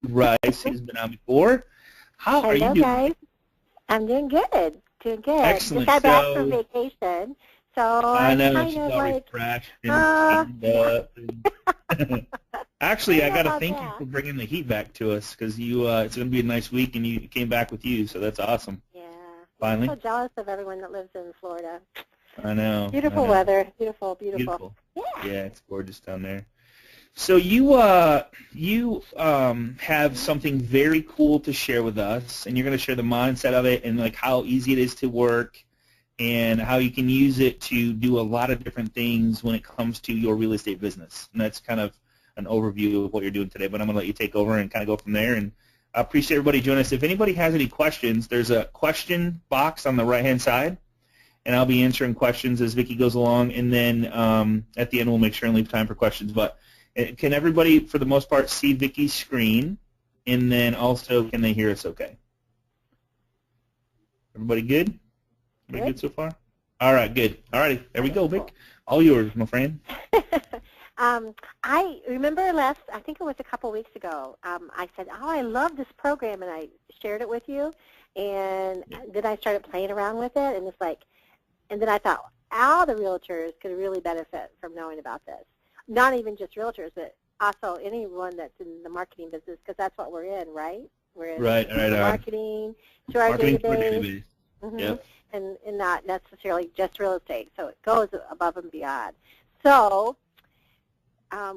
Rice, who's been on before. How are you Hello, doing? guys. I'm doing good. Doing good. Just Excellent. got back from So vacation, so I I'm know kind she's of all like, refreshed and cleaned yeah, up. And I actually, don't I know got to about thank you that. for bringing the heat back to us because it's going to be a nice week and you came back with you, so that's awesome. Yeah, yeah. I'm so Finally, jealous of everyone that lives in Florida. I know, I Beautiful know. weather. Beautiful, beautiful. Beautiful. Yeah. Yeah, it's gorgeous down there. So you have something very cool to share with us, and you're going to share the mindset of it and like how easy it is to work and how you can use it to do a lot of different things when it comes to your real estate business. And that's kind of an overview of what you're doing today, but I'm going to let you take over and kind of go from there. And I appreciate everybody joining us. If anybody has any questions, there's a question box on the right-hand side, and I'll be answering questions as Vicki goes along. And then at the end, we'll make sure and leave time for questions. But can everybody, for the most part, see Vicki's screen? And then also, can they hear us okay? Everybody good? Everybody Good. good so far? All right, good. All righty, there we Okay, go, cool. Vic. All yours, my friend. I remember I think it was a couple weeks ago, I said, oh, I love this program, and I shared it with you, and then I started playing around with it, and it's like, and then I thought, all the realtors could really benefit from knowing about this. Not even just realtors, but also anyone that's in the marketing business, because that's what we're in, right? We're in Right, right on. marketing to our Marketing to our database, database. hmm Yep. and not necessarily just real estate. So it goes above and beyond. So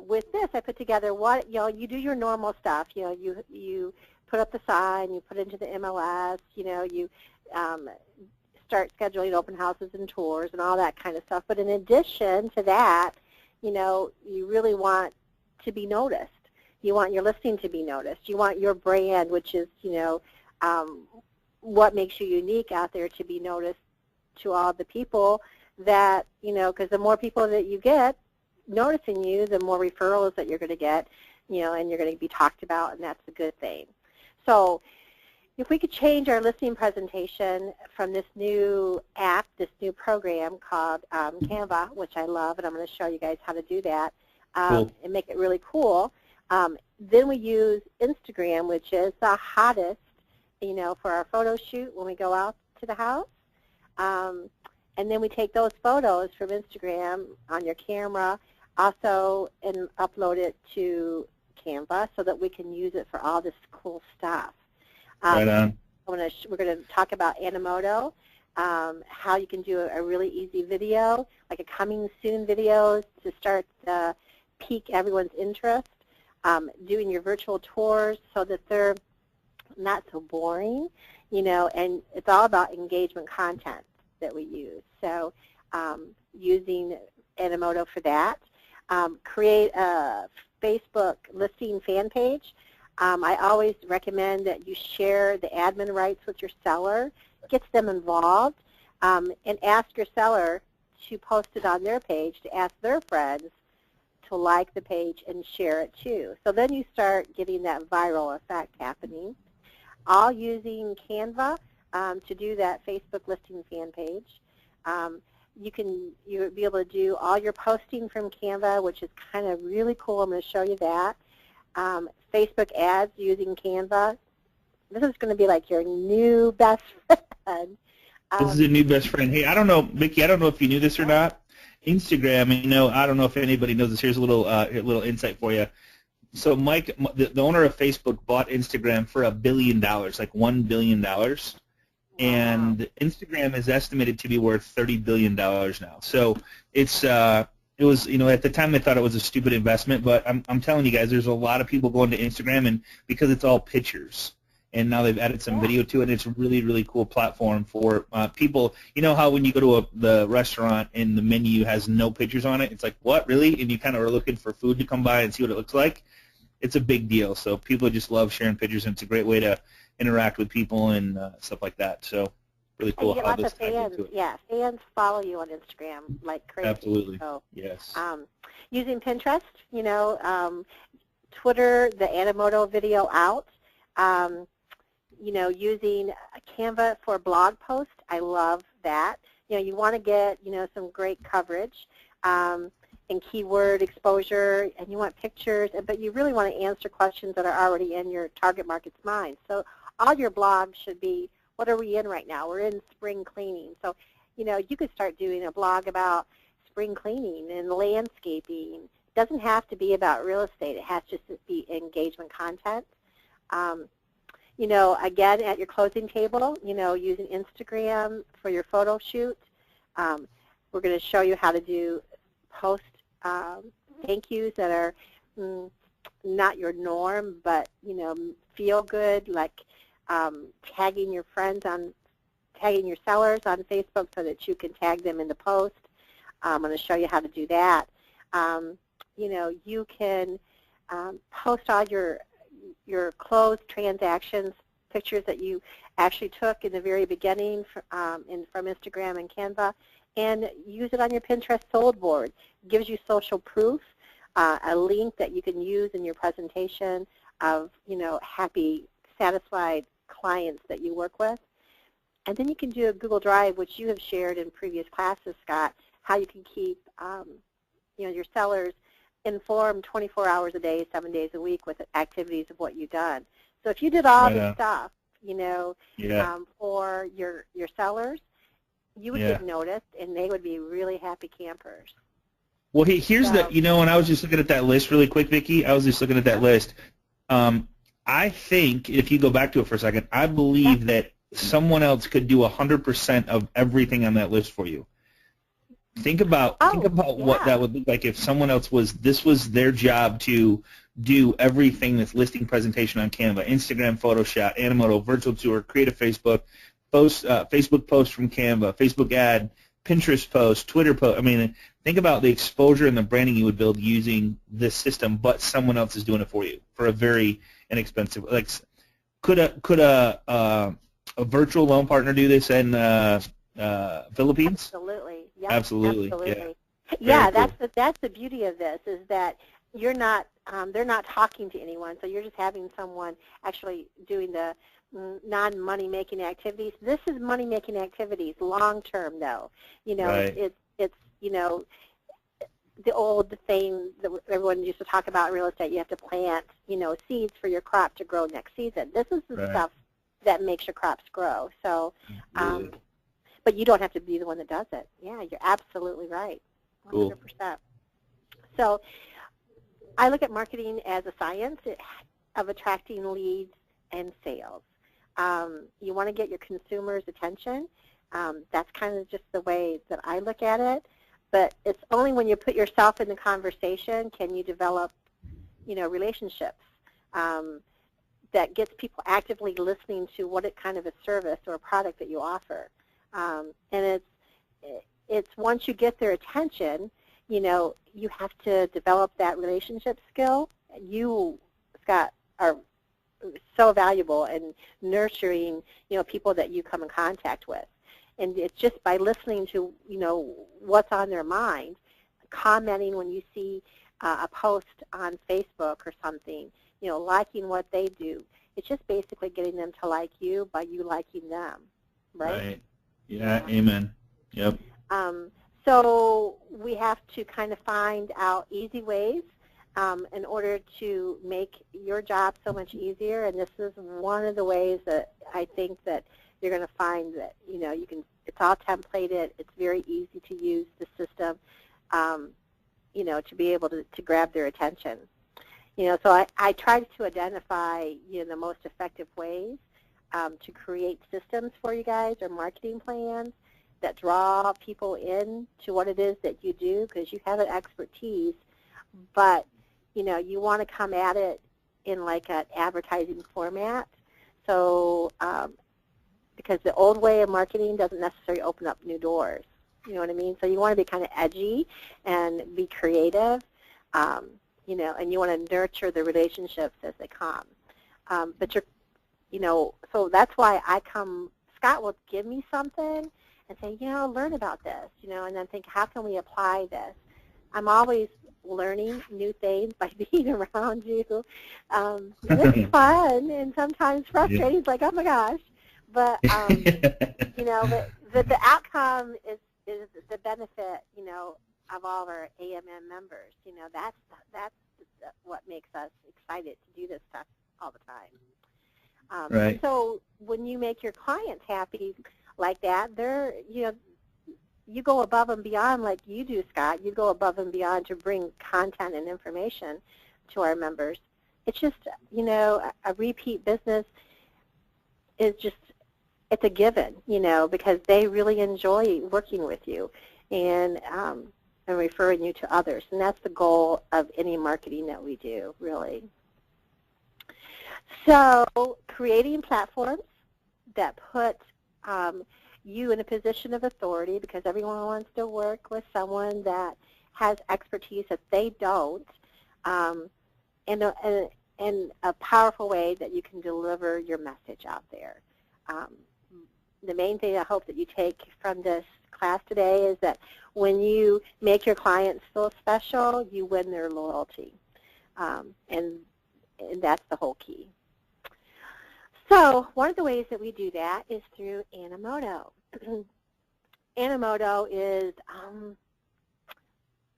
with this, I put together what, you do your normal stuff. You put up the sign, you put it into the MLS, you start scheduling open houses and tours and all that kind of stuff. But in addition to that, you really want to be noticed. You want your listing to be noticed. You want your brand, which is, what makes you unique out there, to be noticed to all the people that, because the more people that you get noticing you, the more referrals that you're going to get, and you're going to be talked about, and that's a good thing. So if we could change our listing presentation from this new app, this new program called Canva, which I love, and I'm going to show you guys how to do that, Cool. and make it really cool. Then we use Instagram, which is the hottest, for our photo shoot when we go out to the house. And then we take those photos from Instagram on your camera also and upload it to Canva so that we can use it for all this cool stuff. Right on. We're going to talk about Animoto, how you can do a really easy video, like a coming soon video to start to pique everyone's interest, doing your virtual tours so that they're not so boring, and it's all about engagement content that we use. So using Animoto for that. Create a Facebook listing fan page. I always recommend that you share the admin rights with your seller, gets them involved, and ask your seller to post it on their page, to ask their friends to like the page and share it too. So then you start getting that viral effect happening. All using Canva to do that Facebook listing fan page. You'll be able to do all your posting from Canva, which is kind of really cool. I'm going to show you that. Facebook ads using Canva. This is going to be like your new best friend. This is a new best friend. Hey, I don't know, Vicki, I don't know if you knew this or not. Instagram, I don't know if anybody knows this. Here's a little insight for you. So Mike, the owner of Facebook, bought Instagram for $1 billion, like $1 billion. And Instagram is estimated to be worth $30 billion now. So it was, at the time they thought it was a stupid investment, but I'm telling you guys, there's a lot of people going to Instagram, and because it's all pictures, and now they've added some video to it. It's a really, really cool platform for people. You know how when you go to the restaurant and the menu has no pictures on it, it's like, what, really? And you kind of are looking for food to come by and see what it looks like. It's a big deal. So people just love sharing pictures, and it's a great way to interact with people and stuff like that. So really cool. And you get lots of fans. Yeah, fans follow you on Instagram like crazy. Absolutely. So, yes. Using Pinterest, Twitter, the Animoto video out. Using Canva for blog posts. I love that. You want to get, some great coverage. and keyword exposure, and you want pictures, but you really want to answer questions that are already in your target market's mind. So all your blogs should be, what are we in right now? We're in spring cleaning. So, you could start doing a blog about spring cleaning and landscaping. It doesn't have to be about real estate. It has just to be engagement content. Again, at your closing table, using Instagram for your photo shoot. We're going to show you how to do post thank yous that are not your norm, but, feel good, like tagging your sellers on Facebook so that you can tag them in the post. I'm going to show you how to do that. You can post all your closed transactions, pictures that you actually took in the very beginning from Instagram and Canva, and use it on your Pinterest sold board. It gives you social proof, a link that you can use in your presentation of, happy, satisfied clients that you work with. And then you can do a Google Drive, which you have shared in previous classes, Scott, how you can keep your sellers informed 24 hours a day, 7 days a week with activities of what you've done. So if you did all this stuff, for your sellers, you would get noticed, and they would be really happy campers. Well, here's when I was just looking at that list really quick, Vicki, I was just looking at that list. I think, if you go back to it for a second, I believe that someone else could do 100% of everything on that list for you. Think about what that would look like if someone else this was their job to do everything that's listing presentation on Canva, Instagram, Photoshop, Animoto, virtual tour, create a Facebook post from Canva, Facebook ad, Pinterest post, Twitter post. I mean, think about the exposure and the branding you would build using this system, but someone else is doing it for you for a very inexpensive. Like, could a virtual loan partner do this in Philippines? Absolutely. Yep. Absolutely. Yeah, cool. that's the beauty of this, is that you're not they're not talking to anyone, so you're just having someone actually doing the non-money making activities. This is money making activities long term, though. It's the old thing that everyone used to talk about in real estate. You have to plant seeds for your crop to grow next season. This is the stuff that makes your crops grow. So but you don't have to be the one that does it. Yeah, you're absolutely right. 100%. Cool. So I look at marketing as a science of attracting leads and sales. You want to get your consumers' attention. That's kind of just the way that I look at it. But it's only when you put yourself in the conversation can you develop, relationships that gets people actively listening to what kind of a service or a product that you offer. And it's once you get their attention, you have to develop that relationship skill. You, Scott, are so valuable in nurturing, people that you come in contact with. And it's just by listening to, what's on their mind, commenting when you see a post on Facebook or something, liking what they do. It's just basically getting them to like you by you liking them, right? Yeah, amen. Yep. So we have to kind of find out easy ways in order to make your job so much easier, and this is one of the ways that I think that you're going to find that, you can, it's all templated, it's very easy to use the system, to be able to grab their attention. So I tried to identify, the most effective ways to create systems for you guys, or marketing plans that draw people in to what it is that you do, because you have an expertise, but you want to come at it in like an advertising format. So because the old way of marketing doesn't necessarily open up new doors. You know what I mean? So you want to be kind of edgy and be creative, and you want to nurture the relationships as they come. But so that's why Scott will give me something and say, learn about this, and then think, how can we apply this? I'm always learning new things by being around you. It's fun and sometimes frustrating. It's like, oh my gosh. But, but the outcome is the benefit, of all of our AMM members. You know, that's what makes us excited to do this stuff all the time. Right. So when you make your clients happy like that, they're, you know, you go above and beyond like you do, Scott. You go above and beyond to bring content and information to our members. It's just, you know, a repeat business is just, it's a given, you know, because they really enjoy working with you and referring you to others. And that's the goal of any marketing that we do, really. So creating platforms that put you in a position of authority, because everyone wants to work with someone that has expertise that they don't, in a powerful way that you can deliver your message out there. The main thing I hope that you take from this class today is that when you make your clients feel special, you win their loyalty. And that's the whole key. So one of the ways that we do that is through Animoto. Animoto is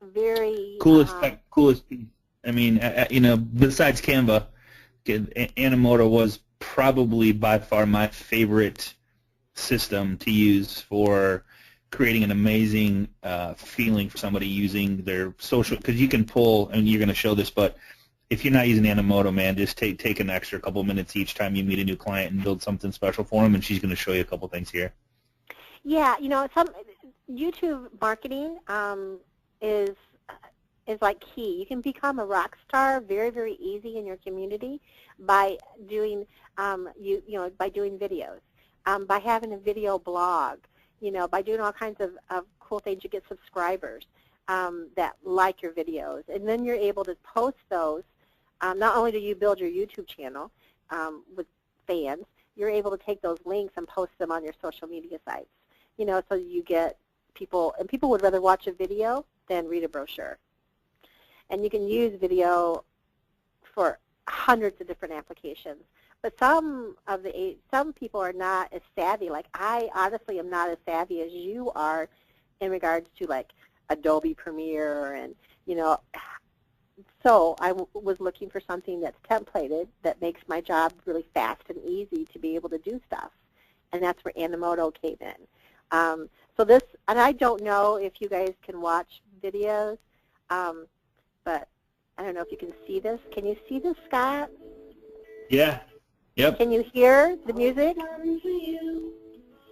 very coolest piece. I mean, you know, besides Canva, Animoto was probably by far my favorite system to use for creating an amazing feeling for somebody using their social, because you can pull, and you're going to show this, but if you're not using Animoto, man, just take an extra couple minutes each time you meet a new client and build something special for them, and she's going to show you a couple things here. Yeah, you know, some YouTube marketing is like key. You can become a rock star very, very easy in your community by doing by doing videos, by having a video blog, you know, by doing all kinds of cool things. You get subscribers that like your videos, and then you're able to post those. Not only do you build your YouTube channel with fans, you're able to take those links and post them on your social media sites. You know, so you get people, and people would rather watch a video than read a brochure. And you can use video for hundreds of different applications. But some people are not as savvy. Like I honestly am not as savvy as you are in regards to like Adobe Premiere, and you know. So I was looking for something that's templated that makes my job really fast and easy to be able to do stuff, and that's where Animoto came in. So this, and I don't know if you guys can watch videos, but I don't know if you can see this. Can you see this, Scott? Yeah. Yep. Can you hear the music?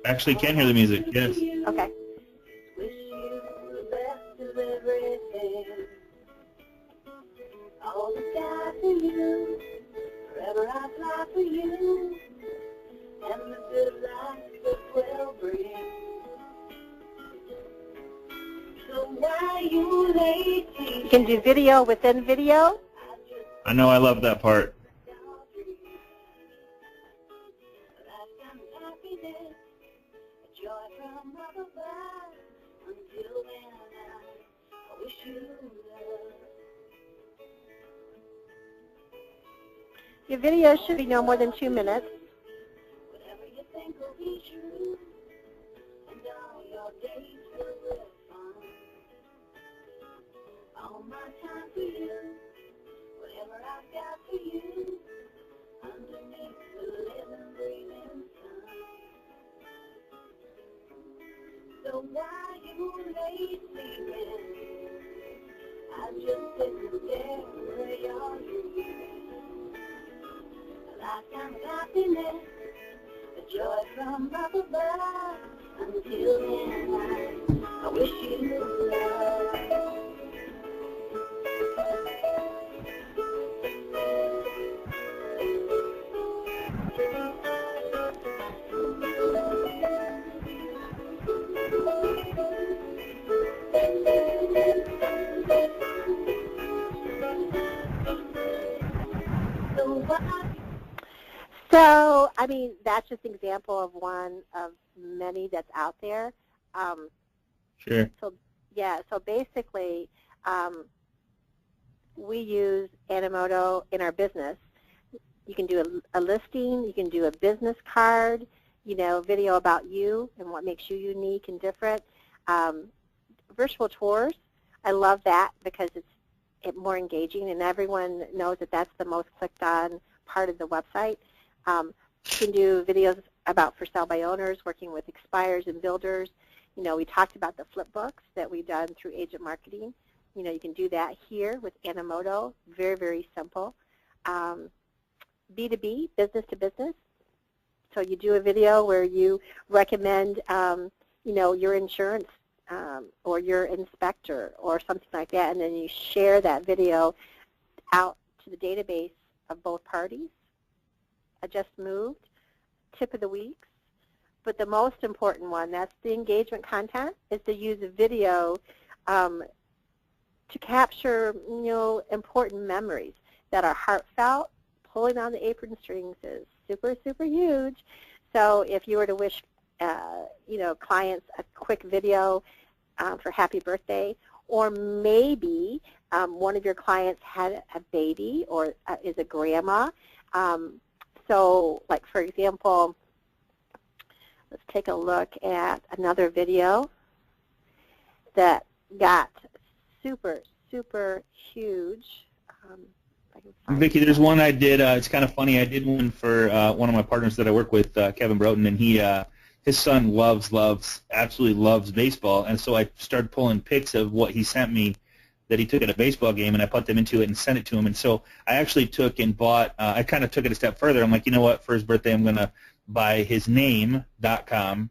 Actually, can hear the music. Yes. Okay. All the sky for you, forever I fly for you, and the good life that will bring. So why you lazy? You can do video within video. I know, I love that part. Your video should be no more than 2 minutes. Whatever you think will be true, and all your days will live on. All my time for you, whatever I've got for you, underneath the living, breathing sun. So why you lay sleeping? I just sit and stare at your dreams. Lifetime of happiness, a joy from up above. Until then, I wish you love. So, I mean, that's just an example of one of many that's out there. Sure. So, yeah, so basically, we use Animoto in our business. You can do a listing, you can do a business card, you know, video about you and what makes you unique and different. Virtual tours I love that because it's more engaging, and everyone knows that that's the most clicked on part of the website. You can do videos about for sale by owners, working with expires and builders. You know, we talked about the flip books that we've done through agent marketing. You know, you can do that here with Animoto. Very, very simple. B2B, business to business. So you do a video where you recommend, you know, your insurance or your inspector or something like that, and then you share that video out to the database of both parties. I just moved, tip of the weeks. But the most important one, that's the engagement content, is to use a video to capture, you know, important memories that are heartfelt. Pulling on the apron strings is super, super huge. So if you were to wish, you know, clients a quick video for happy birthday, or maybe one of your clients had a baby or is a grandma. So, like, for example, let's take a look at another video that got super, super huge. Vicki, there's one I did. It's kind of funny. I did one for one of my partners that I work with, Kevin Broughton, and his son absolutely loves baseball, and so I started pulling pics of what he sent me that he took at a baseball game, and I put them into it and sent it to him. And so I actually took and bought. I kind of took it a step further. I'm like, you know what? For his birthday, I'm gonna buy hisname.com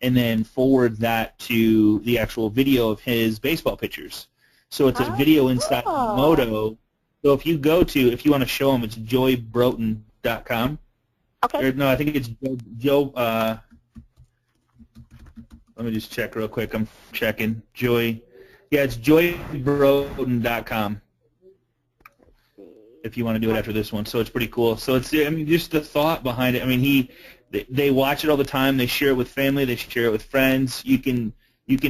and then forward that to the actual video of his baseball pictures. So it's a video inside Moto. So if you want to show them, it's joybroughton.com. Okay. Or, no, I think it's Joe. Let me just check real quick. I'm checking. It's joybroughton.com. If you want to do it after this one. So it's pretty cool. So it's, I mean, just the thought behind it. I mean, they watch it all the time. They share it with family. They share it with friends. You can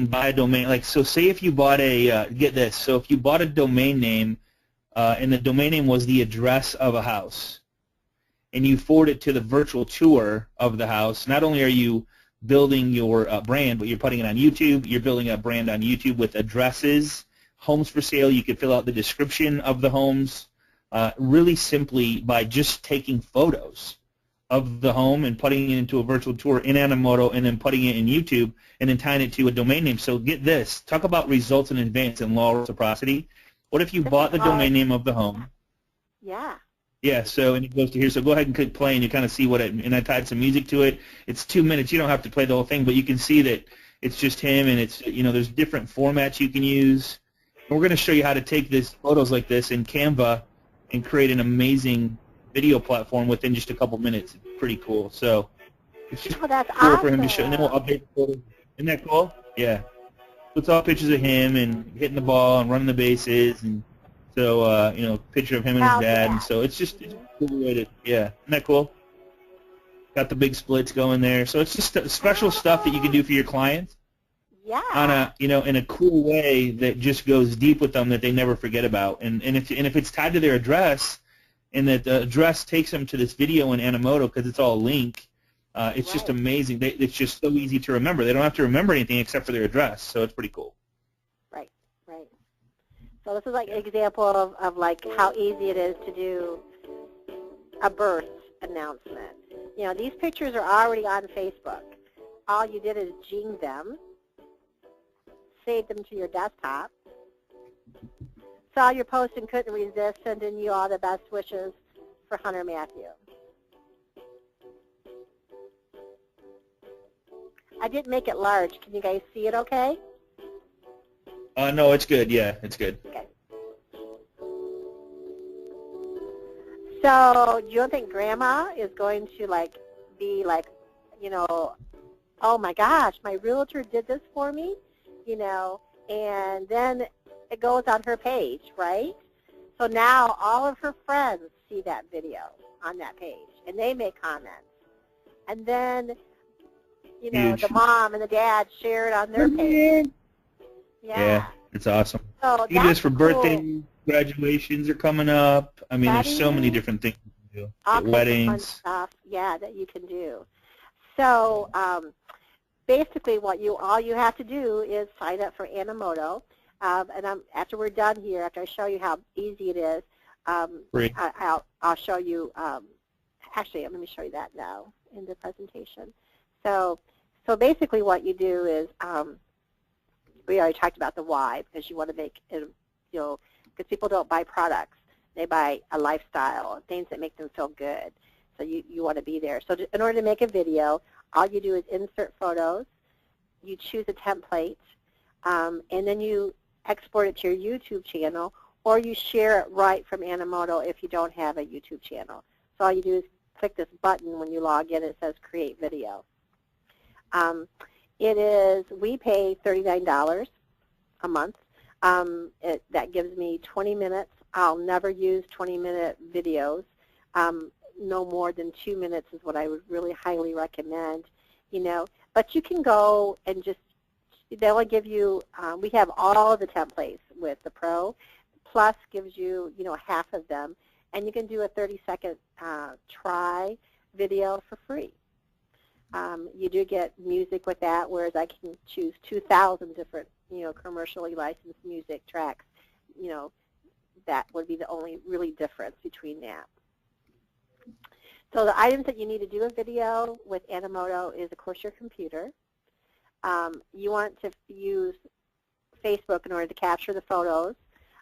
buy a domain. Like, so say if you bought get this. So if you bought a domain name, and the domain name was the address of a house, and you forward it to the virtual tour of the house, not only are you building your brand, but you're putting it on YouTube. You're building a brand on YouTube with addresses, homes for sale. You can fill out the description of the homes really simply by just taking photos of the home and putting it into a virtual tour in Animoto and then putting it in YouTube and then tying it to a domain name. So get this. Talk about results in advance and law of reciprocity. What if you bought the domain name of the home? Yeah. Yeah, so, and it goes to here. So go ahead and click play, and you kind of see what it, and I tied some music to it. It's 2 minutes. You don't have to play the whole thing, but you can see that it's just him, and it's, you know, there's different formats you can use. And we're going to show you how to take these photos like this in Canva and create an amazing video platform within just a couple minutes. It's pretty cool. So it's just cool awesome. For him to show, and then we'll update the photos. Isn't that cool? Yeah. So it's all pictures of him and hitting the ball and running the bases, and so you know, picture of him and his dad, and so it's just a cool way to, yeah. Isn't that cool? Got the big splits going there, so it's just special stuff that you can do for your clients. Yeah. On a, you know, in a cool way that just goes deep with them that they never forget about, and if it's tied to their address, and that the address takes them to this video in Animoto because it's all a link. It's just amazing. It's just so easy to remember. They don't have to remember anything except for their address, so it's pretty cool. Right, right. So this is like an example of like how easy it is to do a birth announcement. You know, these pictures are already on Facebook. All you did is gene them, save them to your desktop, saw your post and couldn't resist, sending you all the best wishes for Hunter Matthew. I didn't make it large. Can you guys see it okay? No, it's good. Yeah, it's good. Okay. So do you think Grandma is going to be like, you know, oh my gosh, my realtor did this for me, you know, and then it goes on her page, right? So now all of her friends see that video on that page, and they make comments. And then, you know, Huge. the mom and the dad share it on their page. Yeah, it's awesome. So You do this for cool. birthdays, graduations are coming up. I mean, there's so many different things you can do. All kinds of Weddings. fun stuff, yeah, that you can do. So basically, all you have to do is sign up for Animoto. after we're done here, after I show you how easy it is, Great. I'll show you. Actually, let me show you that now in the presentation. So basically, what you do is we already talked about the why, because you want to make it, because people don't buy products. They buy a lifestyle, things that make them feel good. So you want to be there. So in order to make a video, all you do is insert photos, you choose a template, and then you export it to your YouTube channel, or you share it right from Animoto if you don't have a YouTube channel. So all you do is click this button when you log in. It says Create Video. We pay $39 a month. That gives me 20 minutes. I'll never use 20-minute videos. No more than 2 minutes is what I would really highly recommend. But you can go and just, they'll give you, we have all the templates with the Pro. Plus gives you, half of them. And you can do a 30-second try video for free. You do get music with that, whereas I can choose 2,000 different, commercially licensed music tracks. That would be the only really difference between that. So the items that you need to do a video with Animoto is, of course, your computer. You want to use Facebook in order to capture the photos,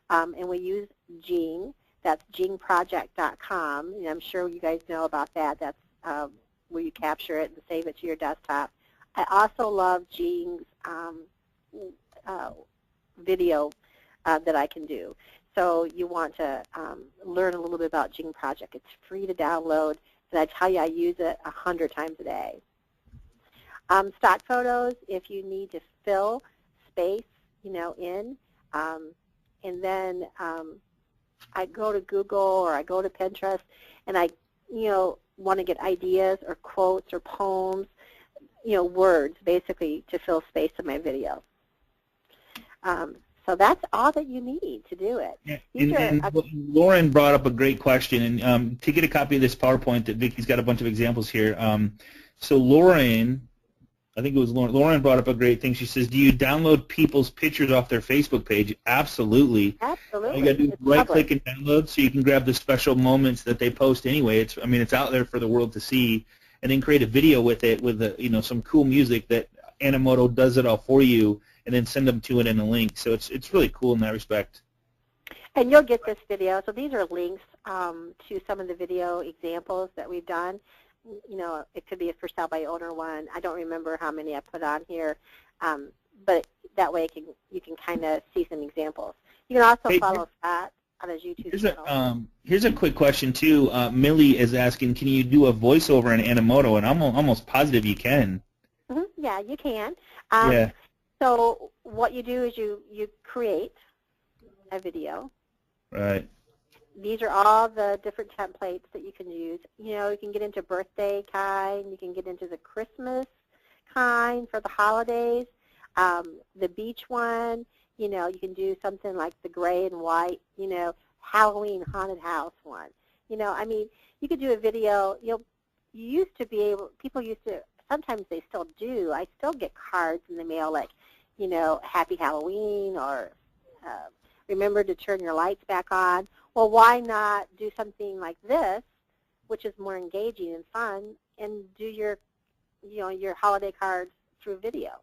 and we use Gene. That's geneproject.com, and I'm sure you guys know about that. That's where you capture it and save it to your desktop. I also love Gene's video that I can do. So you want to learn a little bit about Gene Project. It's free to download, and I tell you, I use it 100 times a day. Stock photos, if you need to fill space, in, and then I go to Google or I go to Pinterest, and I, want to get ideas or quotes or poems, words basically to fill space in my video. So that's all that you need to do it. Yeah. And Lauren brought up a great question, and to get a copy of this PowerPoint, that Vicki's got a bunch of examples here. So Lauren, I think it was Lauren. Lauren brought up a great thing. She says, "Do you download people's pictures off their Facebook page?" Absolutely. Absolutely. All you got to do is right-click and download, so you can grab the special moments that they post anyway. It's out there for the world to see, and then create a video with it with some cool music that Animoto does it all for you, and then send them to it in a link. So it's really cool in that respect. And you'll get this video. So these are links to some of the video examples that we've done. It could be a for sale by owner one. I don't remember how many I put on here, but that way you can kind of see some examples. You can also follow Scott on his YouTube channel. Here's a quick question too. Millie is asking, can you do a voiceover in Animoto? And I'm almost positive you can. Mm-hmm. Yeah, you can. Yeah. So what you do is you create a video. Right. These are all the different templates that you can use. You can get into birthday kind. You can get into the Christmas kind for the holidays. The beach one, you can do something like the gray and white, Halloween haunted house one. You could do a video. People used to, sometimes they still do. I still get cards in the mail like, Happy Halloween or remember to turn your lights back on. Well, why not do something like this, which is more engaging and fun, and do your holiday cards through video?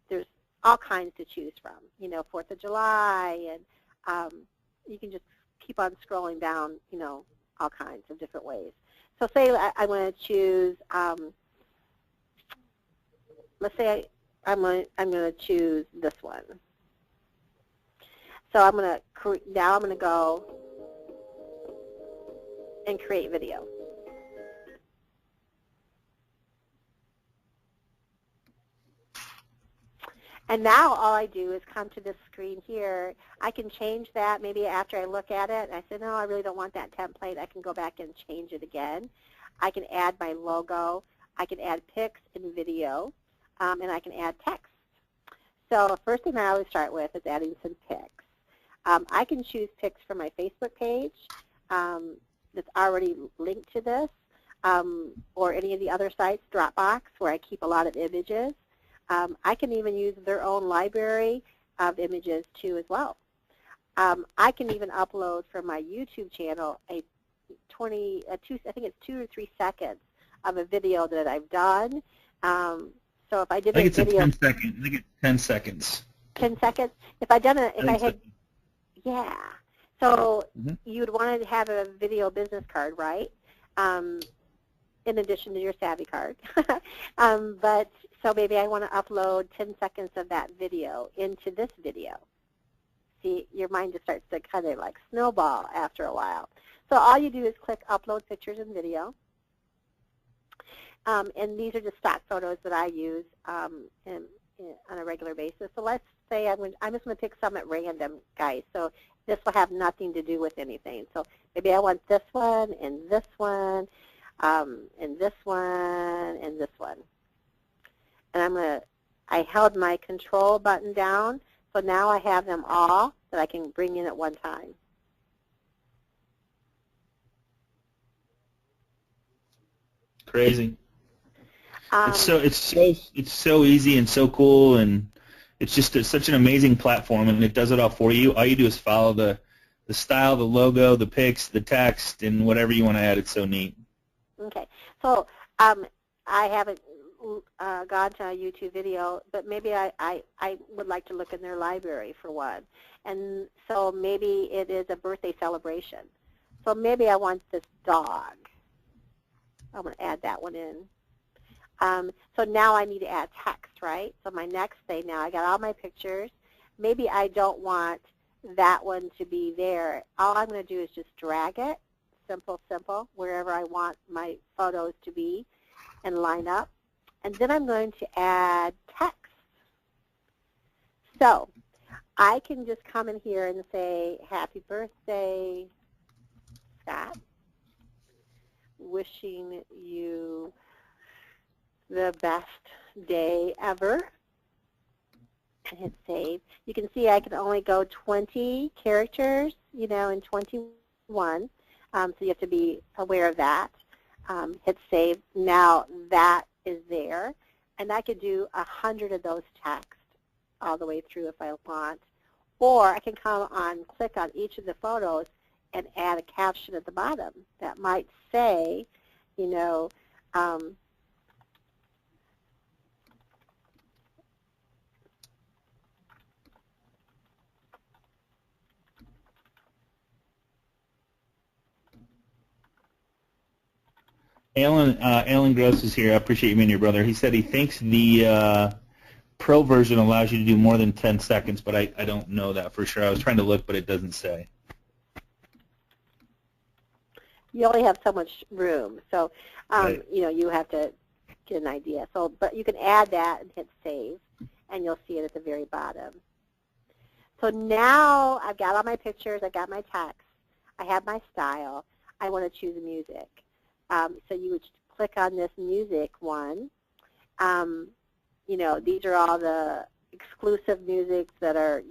There's all kinds to choose from. 4th of July, and you can just keep on scrolling down. All kinds of different ways. So, say I want to choose. Let's say I'm going to choose this one. So now I'm going to go and create video. And now all I do is come to this screen here. I can change that maybe after I look at it. I say, no, I really don't want that template. I can go back and change it again. I can add my logo. I can add pics and video, and I can add text. So the first thing I always start with is adding some pics. I can choose pics from my Facebook page that's already linked to this, or any of the other sites, Dropbox, where I keep a lot of images. I can even use their own library of images too as well. I can even upload from my YouTube channel I think it's 2 or 3 seconds of a video that I've done. So if I did I think a it's video, 10 seconds. I think it's 10 seconds. 10 seconds. If I had, yeah. So you'd want to have a video business card, right? In addition to your Savvy card. But so maybe I want to upload 10 seconds of that video into this video. See, your mind just starts to kind of like snowball after a while. So all you do is click Upload Pictures and Video. And these are just stock photos that I use on a regular basis. So let's say I'm just going to pick some at random, guys. So this will have nothing to do with anything. So maybe I want this one, and this one, and this one, and this one. And I held my control button down, so now I have them all that I can bring in at one time. Crazy. It's so easy and so cool, and it's just such an amazing platform, and it does it all for you. All you do is follow the style, the logo, the pics, the text, and whatever you want to add. It's so neat. Okay. So I haven't gone to a YouTube video, but maybe I would like to look in their library for one. And so maybe it is a birthday celebration. So maybe I want this dog. I'm going to add that one in. So now I need to add text, right? So my next thing now, I got all my pictures. Maybe I don't want that one to be there. All I'm going to do is just drag it, simple, wherever I want my photos to be and line up. And then I'm going to add text. So I can just come in here and say, happy birthday, Scott. Wishing you the best day ever. And hit save. You can see I can only go 20 characters, in 21. So you have to be aware of that. Hit save. Now that is there. And I could do 100 of those text all the way through if I want. Or I can click on each of the photos and add a caption at the bottom that might say, Alan Gross is here. I appreciate you being your brother. He said he thinks the Pro version allows you to do more than 10 seconds, but I don't know that for sure. I was trying to look, but it doesn't say. You only have so much room, so right. You have to get an idea. So, but you can add that and hit save, and you'll see it at the very bottom. So now I've got all my pictures, I've got my text, I have my style. I want to choose music. So you would click on this music one. These are all the exclusive music that are,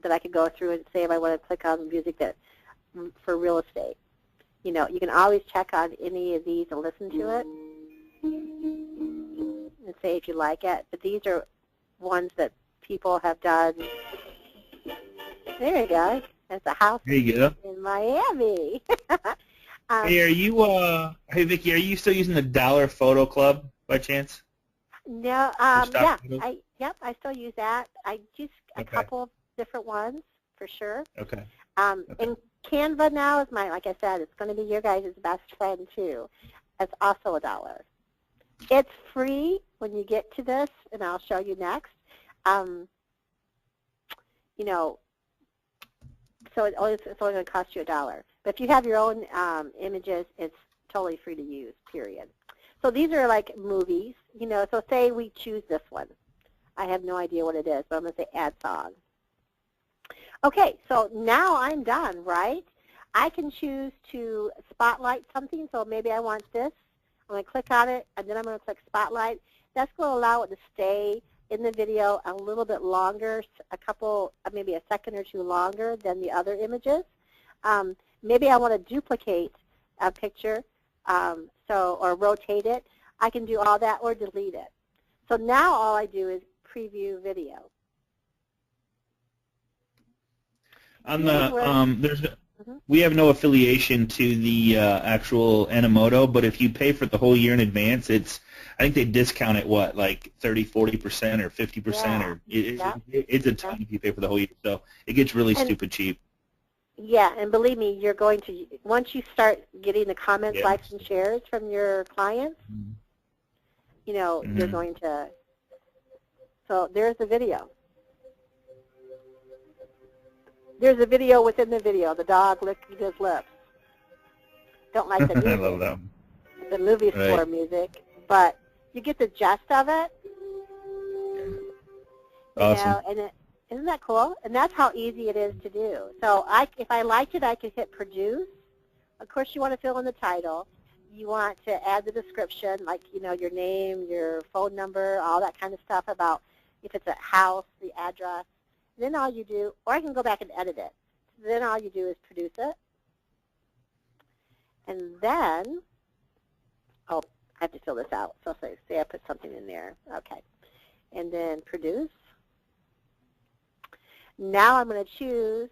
that I could go through and say if I want to click on music that for real estate. You can always check on any of these and listen to it and say if you like it. But these are ones that people have done. There you go. That's a house in Miami. Hey, hey Vicki, are you still using the Dollar Photo Club by chance? No, yeah, I still use that. I use a couple of different ones for sure. Okay. And Canva now is like I said, it's going to be your guys' best friend too. It's also $1. It's free when you get to this, and I'll show you next. So it's only going to cost you $1. But if you have your own images, it's totally free to use, period. So these are like movies, so say we choose this one. I have no idea what it is, but I'm going to say add song. Okay, so now I'm done, right? I can choose to spotlight something, so maybe I want this. I'm going to click on it, and then I'm going to click spotlight. That's going to allow it to stay in the video a little bit longer, maybe a second or two longer than the other images. Maybe I want to duplicate a picture, or rotate it. I can do all that or delete it. So now all I do is preview video. On the we have no affiliation to the actual Animoto, but if you pay for the whole year in advance, I think they discount it like 30, 40% or 50%, or it's a ton if you pay for the whole year. So it gets really stupid cheap. Yeah, and believe me, you're going to, once you start getting the comments, likes, and shares from your clients, you know, you're going to, so there's the video. There's a video within the video, the dog licking his lips. Don't like the music, I love that. The movie score music, but you get the gist of it. Awesome. You know, and isn't that cool? And that's how easy it is to do. So if I liked it, I could hit produce. Of course, you want to fill in the title. You want to add the description, like, you know, your name, your phone number, all that kind of stuff about if it's a house, the address. Then all you do, or I can go back and edit it. Then all you do is produce it. And then, oh, I have to fill this out. So say I put something in there. Okay. And then produce. Now I'm going to choose,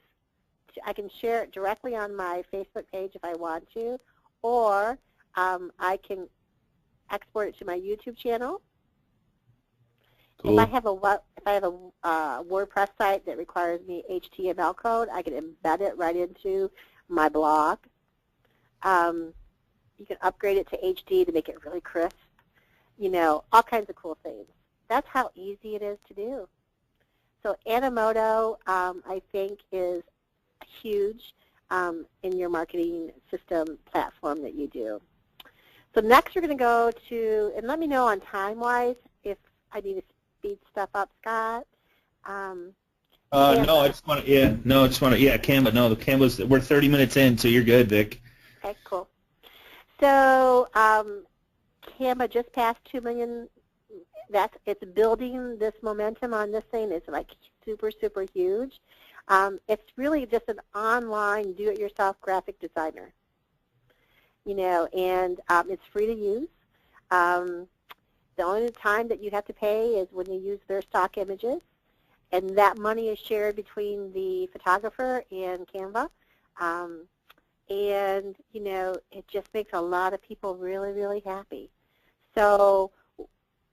I can share it directly on my Facebook page if I want to, or I can export it to my YouTube channel. Cool. If I have a WordPress site that requires me HTML code, I can embed it right into my blog. You can upgrade it to HD to make it really crisp. You know, all kinds of cool things. That's how easy it is to do. So Animoto, I think, is huge in your marketing system platform that you do. So next we're going to go to, and let me know on time-wise if I need to speed stuff up, Scott. No, I just want to, Canva. No, the Canva's, we're 30 minutes in, so you're good, Vic. Okay, cool. So Canva just passed 2 million. It's building this momentum on this thing. It's like super, super huge. It's really just an online do-it-yourself graphic designer. You know, and it's free to use. The only time that you have to pay is when you use their stock images, and that money is shared between the photographer and Canva. And, you know, it just makes a lot of people really, really happy. So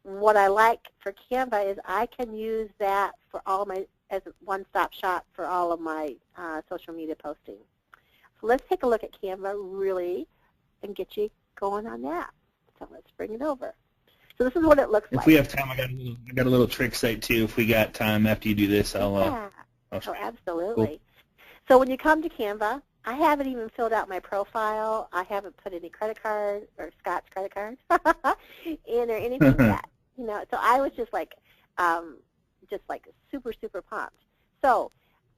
what I like for Canva is I can use that for all my, as a one-stop shop for all of my social media posting. So let's take a look at Canva really and get you going on that. So let's bring it over. So this is what it looks like. If we have time, I got a little trick site too. If we got time after you do this, I'll absolutely. Cool. So when you come to Canva, I haven't even filled out my profile. I haven't put any credit card or Scott's credit card in or anything yet. You know, so I was just like super, super pumped. So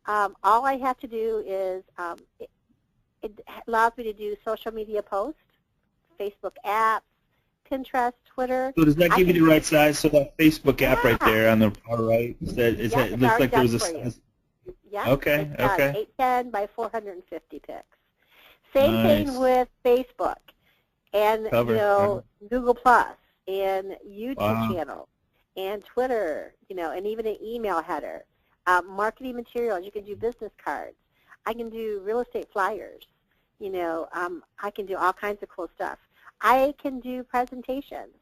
all I have to do is it allows me to do social media posts, Facebook apps, Pinterest, Twitter. So does that give you the right size? So that Facebook app right there on the far right, it looks like there was a size. Yeah. Okay. It's 810 by 450 pics. Same thing with Facebook and Google Plus and YouTube channel and Twitter, and even an email header. Marketing materials. You can do business cards. I can do real estate flyers. I can do all kinds of cool stuff. I can do presentations,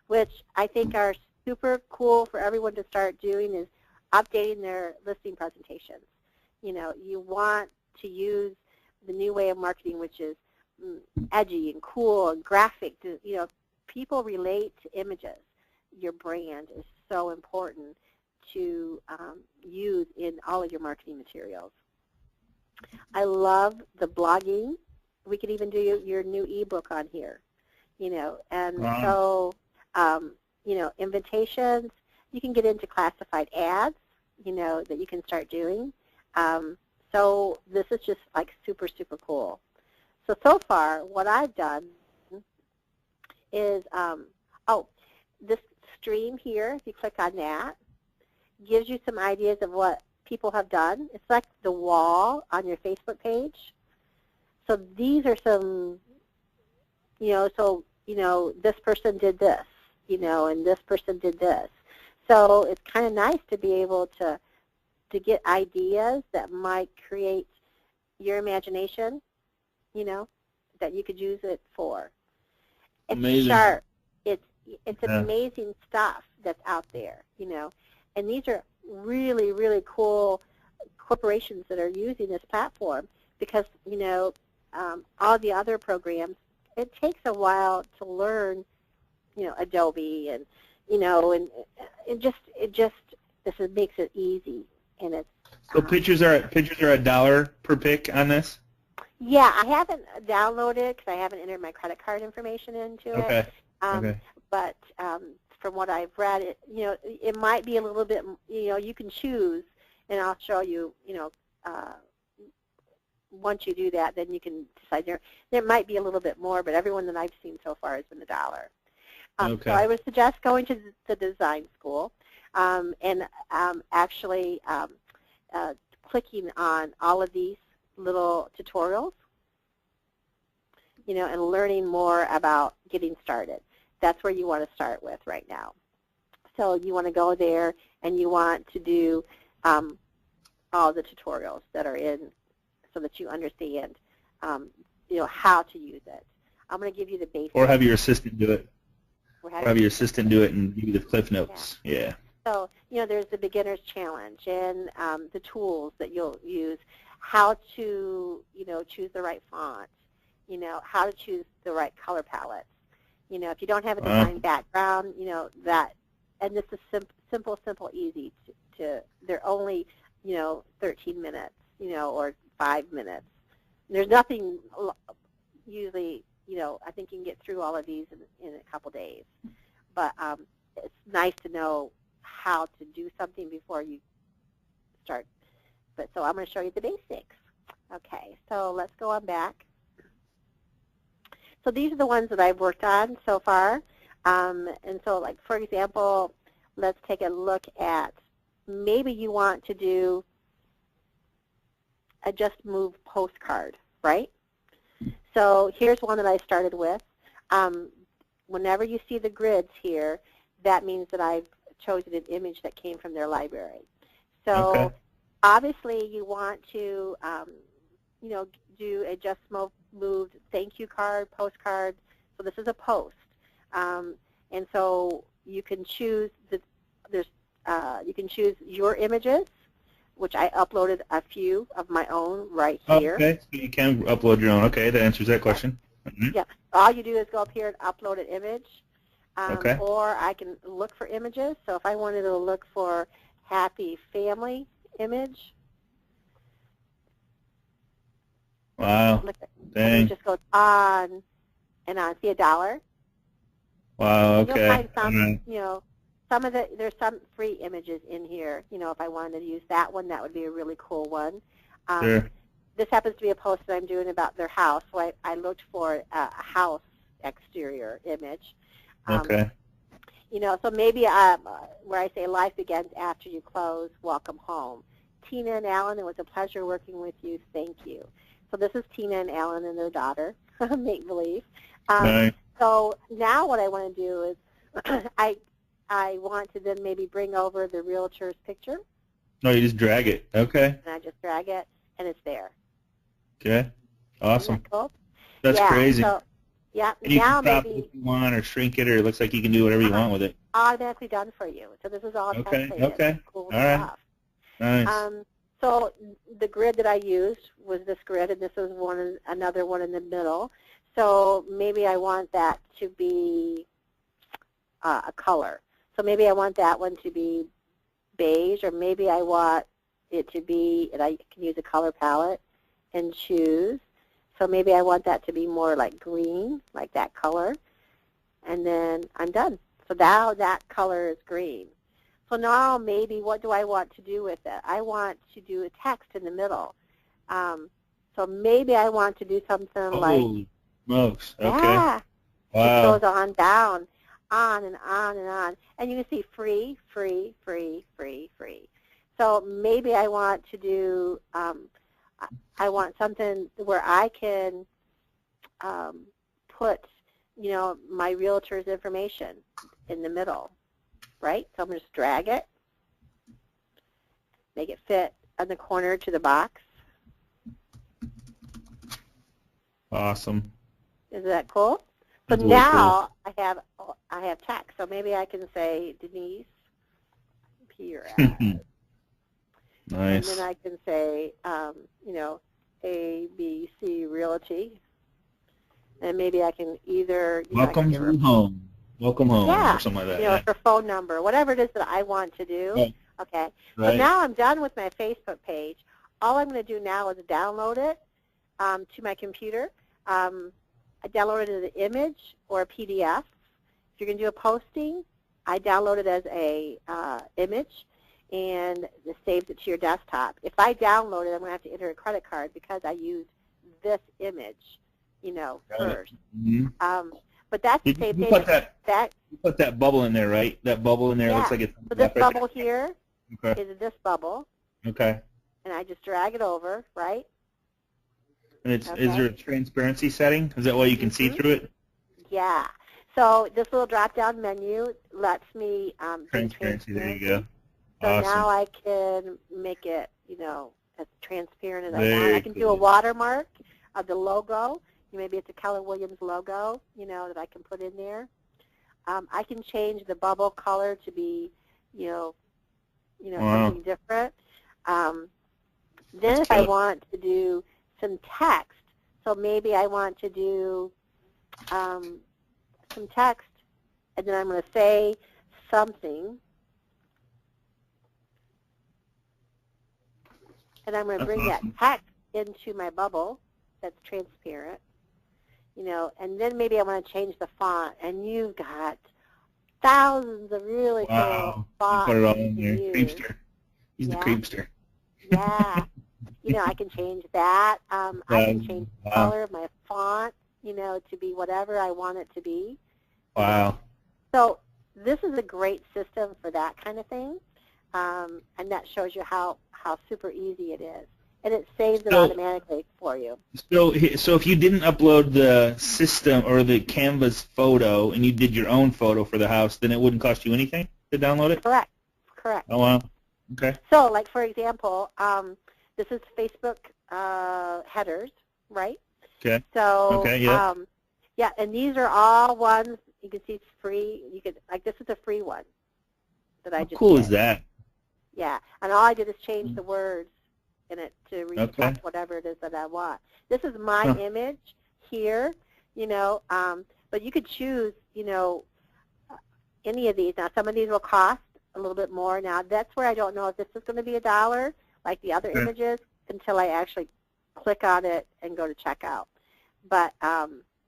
which I think are super cool for everyone to start doing, is updating their listing presentations. You want to use the new way of marketing, which is edgy and cool and graphic. People relate to images. Your brand is so important to use in all of your marketing materials. I love the blogging. We could even do your new ebook on here, and so, invitations. You can get into classified ads, that you can start doing. So this is just like super, super cool. So far, what I've done is, this stream here, if you click on that, gives you some ideas of what people have done. It's like the wall on your Facebook page. So these are some, this person did this, and this person did this. So it's kind of nice to be able to to get ideas that might create your imagination, you know, that you could use it for. It's Amazing. sharp. It's amazing stuff that's out there, you know. And these are really, really cool corporations that are using this platform because, you know, all the other programs, it takes a while to learn, you know, Adobe and, you know, and this makes it easy. And it's So pictures are $1 per pic on this? Yeah, I haven't downloaded because I haven't entered my credit card information into Okay. it. Okay. But from what I've read, you know, it might be a little bit, you know, you can choose, and I'll show you, you know, once you do that, then you can decide. There might be a little bit more, but everyone that I've seen so far has been $1. Okay. So I would suggest going to the design school and actually clicking on all of these little tutorials, you know, and learning more about getting started. That's where you want to start with right now. So you want to go there and you want to do all the tutorials that are in so that you understand, you know, how to use it. I'm going to give you the basics. Or have your assistant do it. Or have your assistant do it and give you the cliff notes. Yeah. So, you know, there's the beginner's challenge and the tools that you'll use, how to, you know, choose the right font, you know, how to choose the right color palettes. You know, if you don't have a design background, you know, that, and this is simple, easy they're only, you know, 13 minutes, you know, or 5 minutes. There's nothing, usually, you know, I think you can get through all of these in a couple days. But it's nice to know how to do something before you start. But so I'm going to show you the basics. Okay, so let's go on back. So these are the ones that I've worked on so far. And so, like, for example, let's take a look at maybe you want to do a Just Move postcard, right? So here's one that I started with. Whenever you see the grids here, that means that I've chosen an image that came from their library. So obviously you want to, you know, do a Just Moved thank you card, postcard. So this is a post. And so you can choose you can choose your images, which I uploaded a few of my own right here. Okay, so you can upload your own. Okay, that answers that question. Yeah, all you do is go up here and upload an image. Okay. Or I can look for images. So if I wanted to look for happy family image, Wow. and it just goes on and on. See $1? Wow. And Okay. you'll find some, you know, there's some free images in here. You know, if I wanted to use that one, that would be a really cool one. Sure. This happens to be a post that I'm doing about their house. So I looked for a house exterior image. Okay. You know, so maybe where I say life begins after you close, welcome home. Tina and Alan, it was a pleasure working with you. Thank you. So this is Tina and Alan and their daughter, make believe. Nice. So now what I want to do is I want to then maybe bring over the realtor's picture. No, you just drag it. Okay. And I just drag it, and it's there. Okay. Awesome. Isn't that cool? That's crazy. So, yeah. And you now can crop maybe it if you want or shrink it, or it looks like you can do whatever you want with it. automatically done for you. So this is all templated. Okay. Cool All right. stuff. Nice. So the grid that I used was this grid, and this was another one in the middle. So maybe I want that to be a color. So maybe I want that one to be beige, or maybe I want it to be, and I can use a color palette and choose. So maybe I want that to be more like green, like that color, and then I'm done. So now that color is green. So now maybe what do I want to do with it? I want to do a text in the middle. So maybe I want to do something like, smokes. Okay. yeah, Wow. it goes on down, on and on and on. And you can see free, free, free, free, free. So maybe I want to do, I want something where I can put, you know, my realtor's information in the middle, right? So I'm going to just drag it. make it fit on the corner to the box. Awesome. Isn't that cool? So That's really now I have text. So maybe I can say Denise Perez. Nice. And then I can say, you know, ABC Realty. And maybe I can either, you Welcome know, home. Welcome home, yeah, or something like that. you know, her phone number, whatever it is that I want to do. Right. Okay. Right. So now I'm done with my Facebook page. All I'm going to do now is download it to my computer. I download it as an image or a PDF. If you're going to do a posting, I download it as a image and it saves it to your desktop. If I download it, I'm going to have to enter a credit card because I used this image, you know, first. Mm-hmm. But that's the same thing. You put that bubble in there, right? That bubble in there looks like it's. So this bubble here Okay. is this bubble. Okay. And I just drag it over, right? And it's is there a transparency setting? Is that why you can see through it? Yeah. So this little drop-down menu lets me transparency. There you go. So awesome. now I can make it, you know, as transparent as I Very want. I can do a watermark of the logo. Maybe it's a Keller Williams logo, you know, that I can put in there. I can change the bubble color to be, you know, something different. Then if I want to do some text, so maybe I want to do some text, and then I'm going to say something, and I'm going to bring that text into my bubble that's transparent. You know, and then maybe I want to change the font, and you've got thousands of really cool fonts. Put it all in there. Creepster. He's the creepster. Yeah. You know, I can change that. I can change the color of my font, you know, to be whatever I want it to be. Wow. So this is a great system for that kind of thing, and that shows you how super easy it is. And it saves it automatically for you. So if you didn't upload the system or the Canvas photo and you did your own photo for the house, then it wouldn't cost you anything to download it? Correct. Oh, wow. Okay. So, like, for example, this is Facebook headers, right? Okay. So, yeah. Yeah, and these are all ones, you can see it's free. You could, like, this is a free one that I just cool did. Is that? Yeah, and all I did is change the words in it to reflect whatever it is that I want. This is my image here, you know, but you could choose, you know, any of these. Now, some of these will cost a little bit more. Now, that's where I don't know if this is going to be $1 like the other images until I actually click on it and go to checkout. But,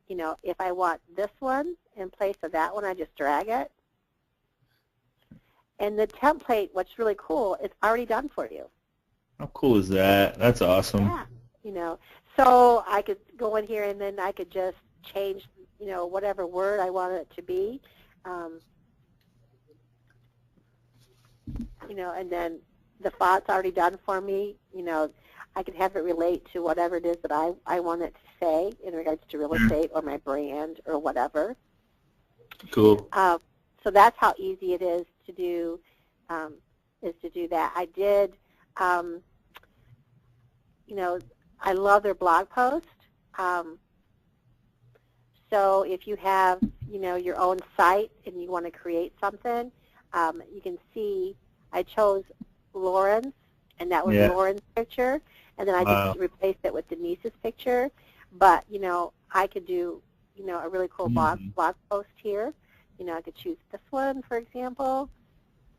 you know, if I want this one in place of that one, I just drag it. And the template, what's really cool, it's already done for you. How cool is that? That's awesome. Yeah, you know, so I could go in here and then I could just change, you know, whatever word I want it to be, you know, and then the font's already done for me. You know, I could have it relate to whatever it is that I want it to say in regards to real estate or my brand or whatever. Cool. So that's how easy it is to do that. I did. You know, I love their blog post. So if you have, you know, your own site and you want to create something, you can see I chose Lauren's, and that was Lauren's picture, and then I just replaced it with Denise's picture. But, you know, I could do, you know, a really cool blog post here. You know, I could choose this one, for example,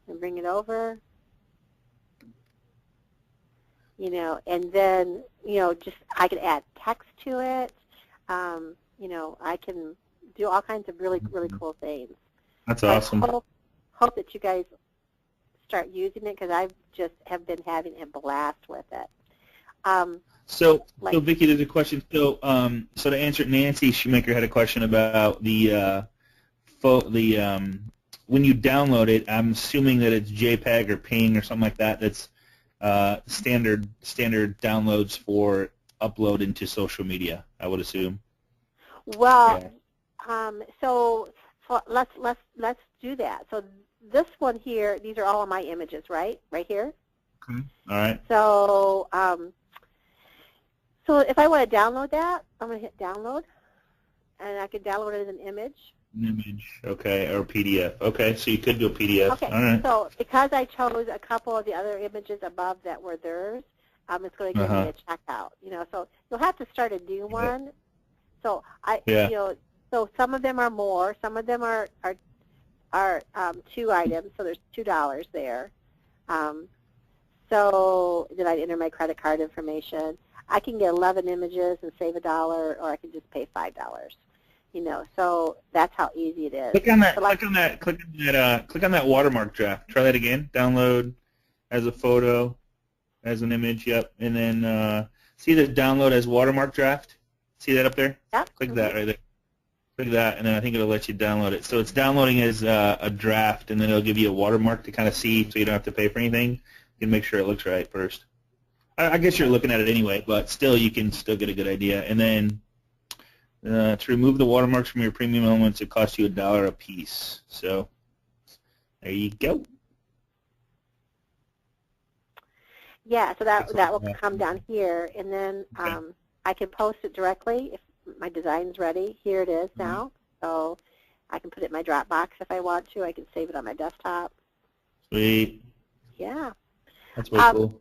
and bring it over. You know, and then, you know, just I could add text to it. You know, I can do all kinds of really, really cool things. That's awesome. I hope that you guys start using it because I just have been having a blast with it. So Vicki, there's a question. So to answer, Nancy Shoemaker had a question about the when you download it. I'm assuming that it's JPEG or PNG or something like that. That's standard downloads for upload into social media, I would assume. Well, so let's do that. So this one here, these are all of my images, right? Right here. Okay. All right. So, so if I want to download that, I'm going to hit download, and I can download it as an image. An image, okay, or PDF. Okay, so you could do a PDF. Okay, All right. so because I chose a couple of the other images above that were theirs, it's going to give me a checkout. So you'll have to start a new one. So so some of them are more, some of them are 2 items, so there's $2 there. So then I'd enter my credit card information. I can get 11 images and save $1, or I can just pay $5. So that's how easy it is. Click on that. Click on that watermark draft. Try that again. Download as a photo, as an image. Yep. And then see the download as watermark draft. See that up there? Yep. Click that right there. Click that, and then I think it'll let you download it. So it's downloading as a draft, and then it'll give you a watermark to kind of see, so you don't have to pay for anything. You can make sure it looks right first. I guess you're looking at it anyway, but still, you can still get a good idea. And then to remove the watermarks from your premium elements, it costs you $1 a piece. So there you go. Yeah, so that will come down here, and then I can post it directly if my design's ready. Here it is now. So I can put it in my Dropbox if I want to. I can save it on my desktop. Sweet. Yeah. That's really cool.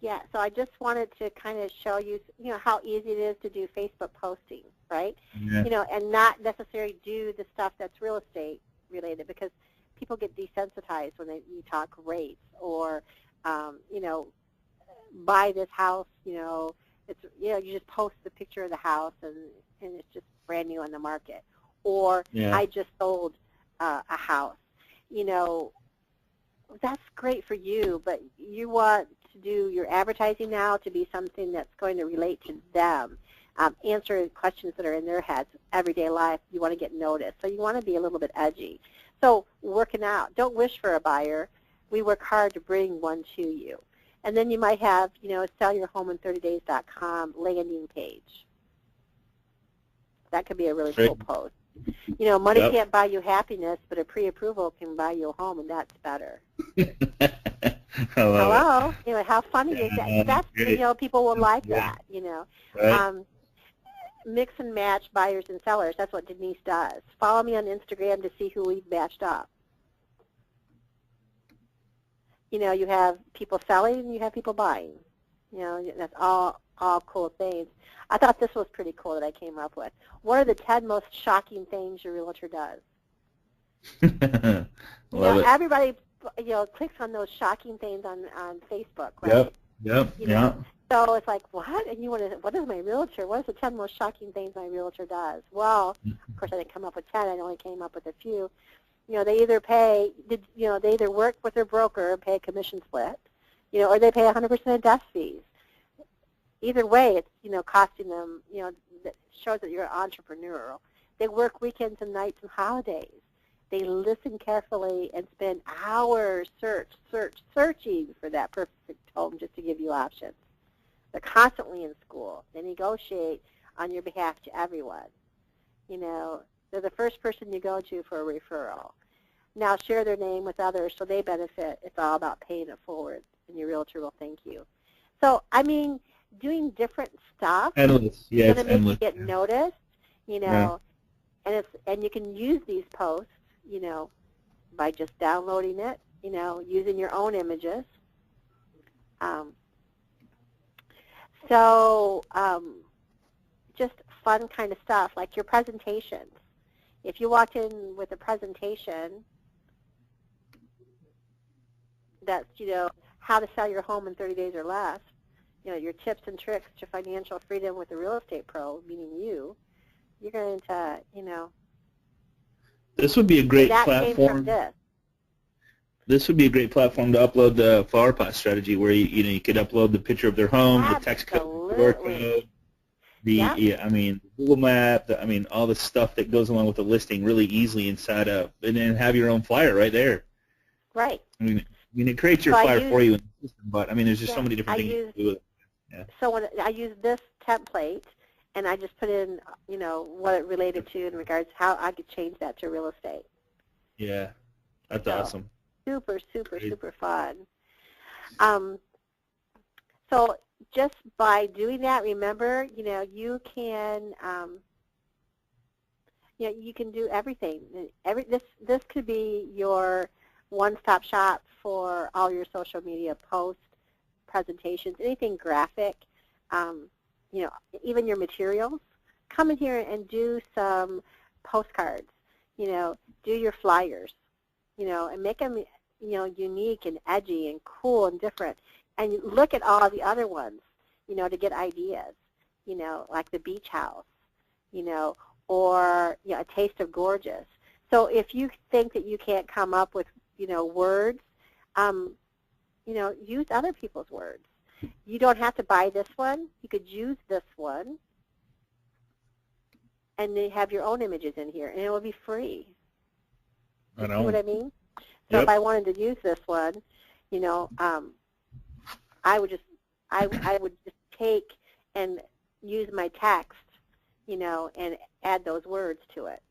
Yeah, so I just wanted to kind of show you, how easy it is to do Facebook posting, right? Yeah. And not necessarily do the stuff that's real estate related, because people get desensitized when you talk rates or, buy this house, it's you just post the picture of the house and it's just brand new on the market, or I just sold a house. That's great for you, but you want to do your advertising now to be something that's going to relate to them, answer questions that are in their heads, everyday life. You want to get noticed, so you want to be a little bit edgy. So working out, don't wish for a buyer. We work hard to bring one to you. And then you might have, a sellyourhomeinthirtydays.com landing page. That could be a really cool post. Money can't buy you happiness, but a pre-approval can buy you a home, and that's better. Hello? How funny is that? That's, people will like that, Right. Mix and match buyers and sellers. That's what Denise does. Follow me on Instagram to see who we've matched up. You have people selling and you have people buying. That's all cool things. I thought this was pretty cool that I came up with. What are the 10 most shocking things your realtor does? Love it. Everybody, clicks on those shocking things on Facebook, right? Yep. So it's like, what? And what is my realtor? What is the 10 most shocking things my realtor does? Well, of course, I didn't come up with 10. I only came up with a few. They either work with their broker and pay a commission split, or they pay 100% of desk fees. Either way, it's, costing them, that shows that you're entrepreneurial. They work weekends and nights and holidays. They listen carefully and spend hours searching for that perfect home just to give you options. They're constantly in school. They negotiate on your behalf to everyone. They're the first person you go to for a referral. Now share their name with others so they benefit. It's all about paying it forward, and your realtor will thank you. So, doing different stuff endless. Yeah, is going to make endless. you get noticed, and you can use these posts, by just downloading it, using your own images. Just fun kind of stuff, like your presentations. If you walked in with a presentation that's, how to sell your home in 30 days or less, your tips and tricks to financial freedom with a real estate pro, meaning you're going to, This would be a great that platform. came from this. This would be a great platform to upload the flower pot strategy, where you could upload the picture of their home, the text code, the code, Google Map, all the stuff that goes along with the listing really easily inside of, and then have your own flyer right there. Right. It creates your flyer for you in the system, but there's just so many different things you can do with it. Yeah. So when I use this template, and I just put in, what it related to in regards to how I could change that to real estate. Yeah, that's awesome. Super, super, super fun. So just by doing that, remember, you can, you can do everything. This could be your one-stop shop for all your social media posts, presentations, anything graphic, even your materials. Come in here and do some postcards, do your flyers, and make them, unique and edgy and cool and different. And look at all the other ones, to get ideas, like the beach house, or a taste of gorgeous. So if you think that you can't come up with, words, use other people's words. You don't have to buy this one. You could use this one, and then have your own images in here, and it will be free. I know. See what I mean? So Yep. if I wanted to use this one, I would just take and use my text, and add those words to it.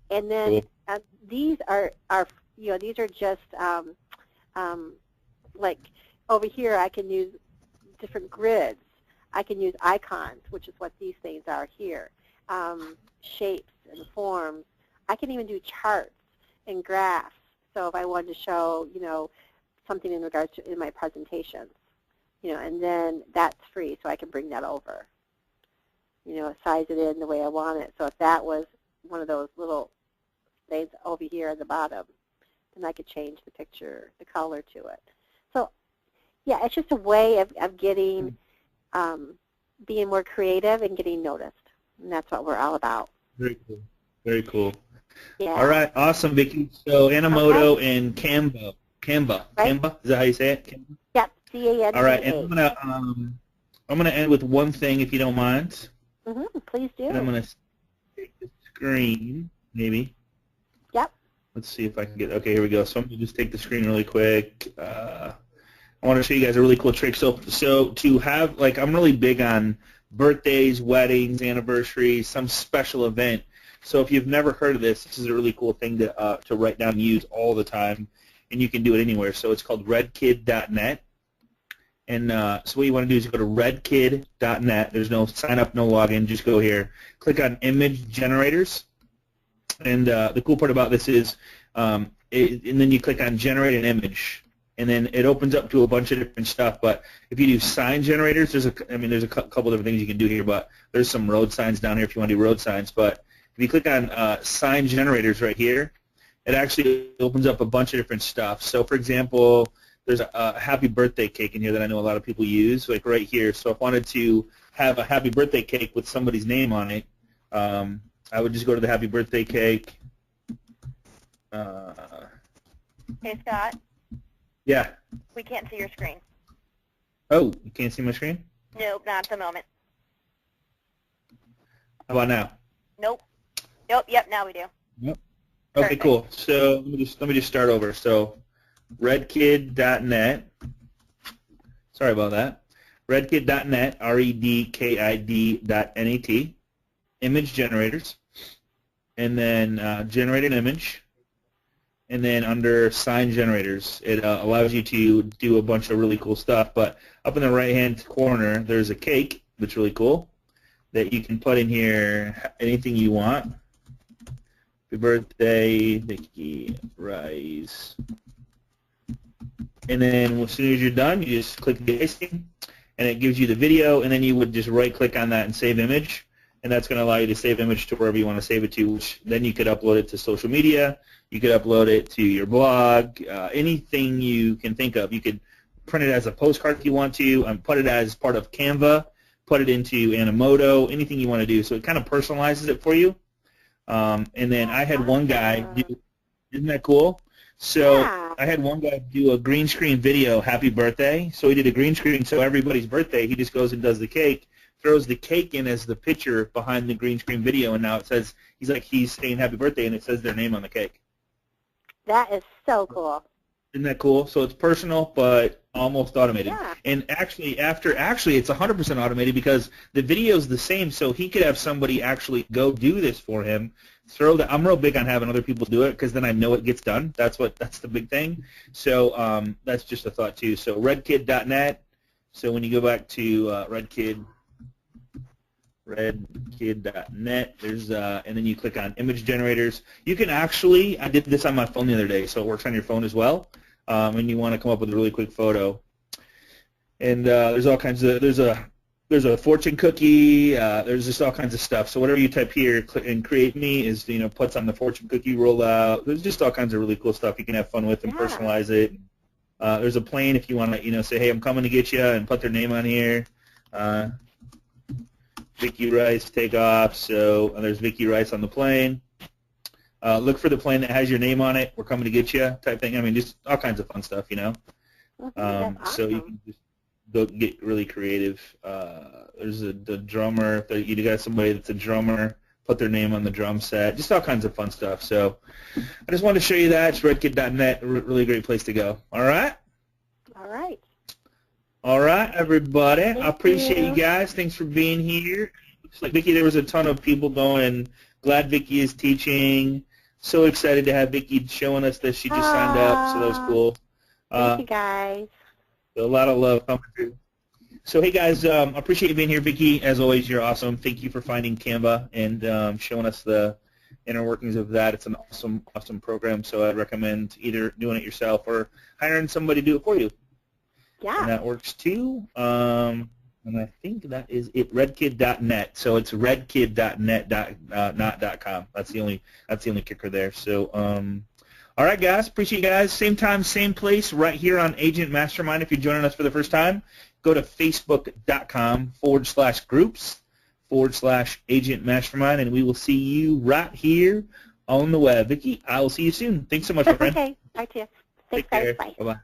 And then Cool. These are these are just like over here I can use different grids. I can use icons, which is what these things are here, shapes and forms. I can even do charts and graphs. So if I wanted to show, something in regards to in my presentations, and then that's free, so I can bring that over. Size it in the way I want it. So if that was one of those little things over here at the bottom, then I could change the picture, the color to it. So yeah, it's just a way of getting, being more creative and getting noticed. And that's what we're all about. Very cool. Very cool. Yeah. All right, awesome, Vicki. So Animoto and Canva. Canva. Right. Canva. Is that how you say it? Canva? Yep. C-A-N-V-A. All right, and I'm gonna end with one thing, if you don't mind. Please do. And I'm gonna take the screen, maybe. Yep. Let's see if I can get. Okay, here we go. So I'm gonna just take the screen really quick. I want to show you guys a really cool trick. So to have, like, I'm really big on birthdays, weddings, anniversaries, some special event. So if you've never heard of this, this is a really cool thing to write down and use all the time, and you can do it anywhere. So it's called redkid.net. And so what you want to do is you go to redkid.net. There's no sign up, no login. Just go here. Click on image generators. And the cool part about this is, and then you click on generate an image. And then it opens up to a bunch of different stuff. But if you do sign generators, there's a couple different things you can do here. But there's some road signs down here if you want to do road signs. But if you click on sign generators right here, it actually opens up a bunch of different stuff. So for example, there's a happy birthday cake in here that I know a lot of people use, like right here. So if I wanted to have a happy birthday cake with somebody's name on it, I would just go to the happy birthday cake. Hey, Scott. Yeah. We can't see your screen. Oh, you can't see my screen? Nope, not at the moment. How about now? Nope. Nope. Yep. Now we do. Yep. Okay, Perfect. cool. So let me just start over. So redkid.net. Sorry about that. Redkid.net. redkid.net. Image generators, and then generate an image. And then under sign generators, it allows you to do a bunch of really cool stuff. But up in the right-hand corner, there's a cake that's really cool that you can put in here anything you want. Happy birthday, Vicki Rice. And then as soon as you're done, you just click the icing, and it gives you the video, and then you would just right-click on that and save image. And that's going to allow you to save image to wherever you want to save it to, which then you could upload it to social media. You could upload it to your blog, anything you can think of. You could print it as a postcard if you want to, put it as part of Canva, put it into Animoto, anything you want to do. So it kind of personalizes it for you. And then I had one guy do, isn't that cool? So Yeah. I had one guy do a green screen video, happy birthday. So he did a green screen, so everybody's birthday, he just goes and does the cake, throws the cake in as the picture behind the green screen video, and now it says, he's saying happy birthday, and it says their name on the cake. That is so cool. Isn't that cool? So it's personal, but almost automated. Yeah. And actually, it's 100% automated because the video is the same. So he could have somebody actually go do this for him. I'm real big on having other people do it because then I know it gets done. That's the big thing. So that's just a thought too. So redkid.net, So when you go back to redkid.net, there's and then you click on image generators. You can actually, I did this on my phone the other day, so it works on your phone as well. And you want to come up with a really quick photo. And there's all kinds of there's a fortune cookie. There's just all kinds of stuff. So whatever you type here and create me is puts on the fortune cookie rollout. There's just all kinds of really cool stuff you can have fun with and personalize it. There's a plane if you want to say, hey, I'm coming to get you, and put their name on here. Vicky Rice take off. So there's Vicky Rice on the plane. Look for the plane that has your name on it. We're coming to get you type thing. I mean, just all kinds of fun stuff, Awesome. So you can just go get really creative. There's the drummer. If you got somebody that's a drummer, put their name on the drum set. Just all kinds of fun stuff. So I just wanted to show you that. It's redkid.net. Really great place to go. All right? All right. All right, everybody. Thank I appreciate you. you guys. Thanks for being here. Looks like, Vicki, there was a ton of people going, glad Vicki is teaching. So excited to have Vicki showing us that she just signed up. So that was cool. Thank you, guys. A lot of love coming through. So, hey, guys, I appreciate you being here, Vicki. As always, you're awesome. Thank you for finding Canva and showing us the inner workings of that. It's an awesome, awesome program. So I'd recommend either doing it yourself or hiring somebody to do it for you. Yeah. And that works too. And I think that is it. Redkid.net. So it's redkid.net, not .com. That's the only kicker there. So, all right, guys. Appreciate you guys. Same time, same place, right here on Agent Mastermind. If you're joining us for the first time, go to facebook.com/groups/Agent Mastermind, and we will see you right here on the web. Vicki, I will see you soon. Thanks so much, my friend. Okay. Bye to you. Thanks, Take care. guys. Bye. Bye-bye.